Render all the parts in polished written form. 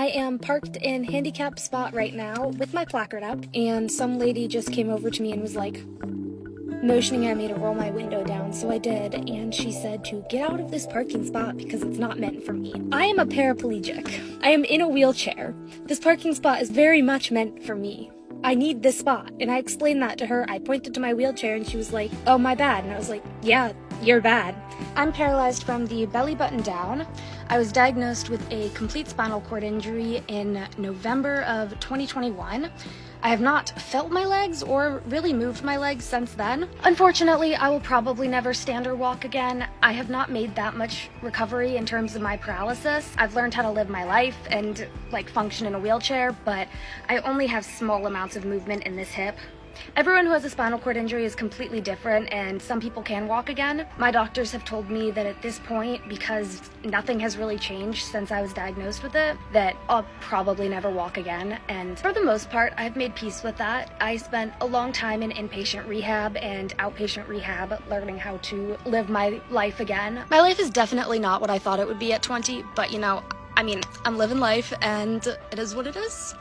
I am parked in handicap spot right now with my placard up, and some lady just came over to me and was like motioning at me to roll my window down, so I did, and she said to get out of this parking spot because it's not meant for me. I am a paraplegic. I am in a wheelchair. This parking spot is very much meant for me. I need this spot. And I explained that to her. I pointed to my wheelchair and she was like, oh, my bad. And I was like, yeah, you're bad. I'm paralyzed from the belly button down. I was diagnosed with a complete spinal cord injury in November of 2021. I have not felt my legs or really moved my legs since then. Unfortunately, I will probably never stand or walk again. I have not made that much recovery in terms of my paralysis. I've learned how to live my life and function in a wheelchair, but I only have small amounts of movement in this hip. Everyone who has a spinal cord injury is completely different, and some people can walk again. My doctors have told me that at this point, because nothing has really changed since I was diagnosed with it, that I'll probably never walk again. And for the most part, I've made peace with that. I spent a long time in inpatient rehab and outpatient rehab learning how to live my life again. My life is definitely not what I thought it would be at 20, but I'm living life and it is what it is.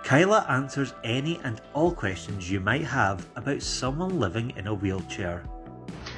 Kyla answers any and all questions you might have about someone living in a wheelchair.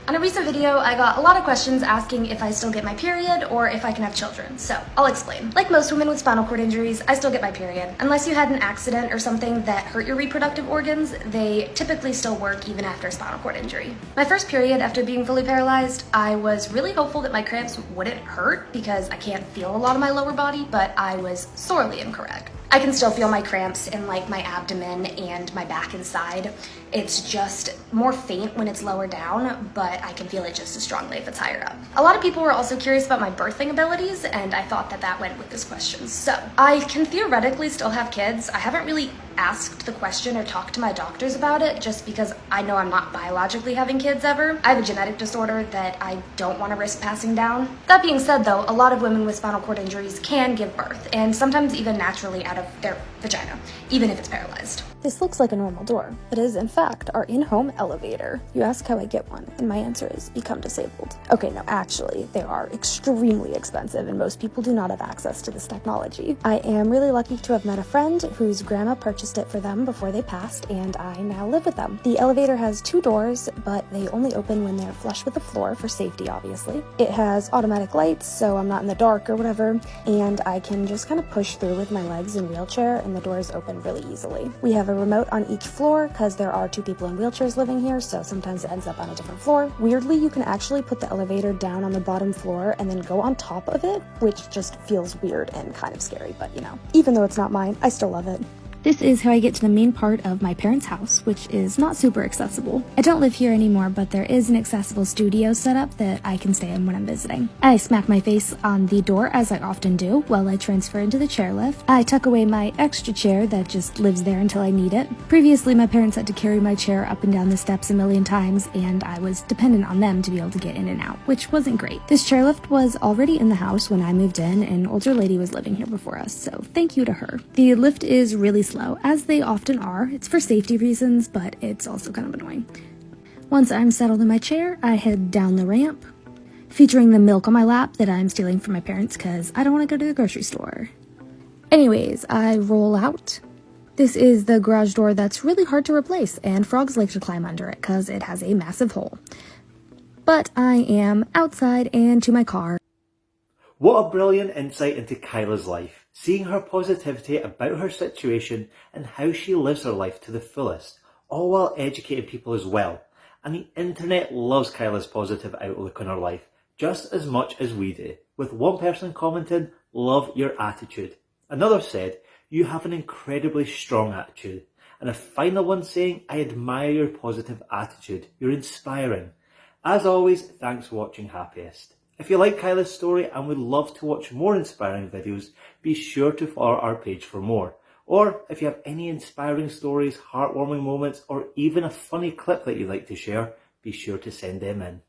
On a recent video, I got a lot of questions asking if I still get my period or if I can have children, so I'll explain. Like most women with spinal cord injuries, I still get my period. Unless you had an accident or something that hurt your reproductive organs, they typically still work even after a spinal cord injury. My first period after being fully paralyzed, I was really hopeful that my cramps wouldn't hurt because I can't feel a lot of my lower body, but I was sorely incorrect. I can still feel my cramps in my abdomen and my back and side. It's just more faint when it's lower down, but I can feel it just as strongly if it's higher up. A lot of people were also curious about my birthing abilities, and I thought that went with this question. So I can theoretically still have kids. I haven't really asked the question or talked to my doctors about it just because I know I'm not biologically having kids ever. I have a genetic disorder that I don't want to risk passing down. That being said though, a lot of women with spinal cord injuries can give birth, and sometimes even naturally out of their vagina, even if it's paralyzed. This looks like a normal door, but is in fact our in-home elevator. You ask how I get one, and my answer is become disabled. Okay, no, actually, they are extremely expensive, and most people do not have access to this technology. I am really lucky to have met a friend whose grandma purchased it for them before they passed, and I now live with them. The elevator has 2 doors, but they only open when they're flush with the floor for safety, obviously. It has automatic lights, so I'm not in the dark or whatever, and I can just kind of push through with my legs in wheelchair, and the doors open really easily. We have a remote on each floor because there are 2 people in wheelchairs living here, so sometimes it ends up on a different floor. Weirdly, you can actually put the elevator down on the bottom floor and then go on top of it, which just feels weird and kind of scary, but even though it's not mine, I still love it. This is how I get to the main part of my parents' house, which is not super accessible. I don't live here anymore, but there is an accessible studio set up that I can stay in when I'm visiting. I smack my face on the door, as I often do, while I transfer into the chairlift. I tuck away my extra chair that just lives there until I need it. Previously, my parents had to carry my chair up and down the steps a million times, and I was dependent on them to be able to get in and out, which wasn't great. This chairlift was already in the house when I moved in. An older lady was living here before us, so thank you to her. The lift is really slow, as they often are. It's for safety reasons, but it's also kind of annoying. Once I'm settled in my chair, I head down the ramp, featuring the milk on my lap that I'm stealing from my parents because I don't want to go to the grocery store. Anyways, I roll out. This is the garage door that's really hard to replace, and frogs like to climb under it because it has a massive hole. But I am outside and to my car. What a brilliant insight into Kyla's life, seeing her positivity about her situation and how she lives her life to the fullest, all while educating people as well. And the internet loves Kyla's positive outlook on her life, just as much as we do, with one person commenting, "Love your attitude." Another said, "You have an incredibly strong attitude." And a final one saying, "I admire your positive attitude, you're inspiring." As always, thanks for watching Happiest. If you like Kyla's story and would love to watch more inspiring videos, be sure to follow our page for more. Or if you have any inspiring stories, heartwarming moments, or even a funny clip that you'd like to share, be sure to send them in.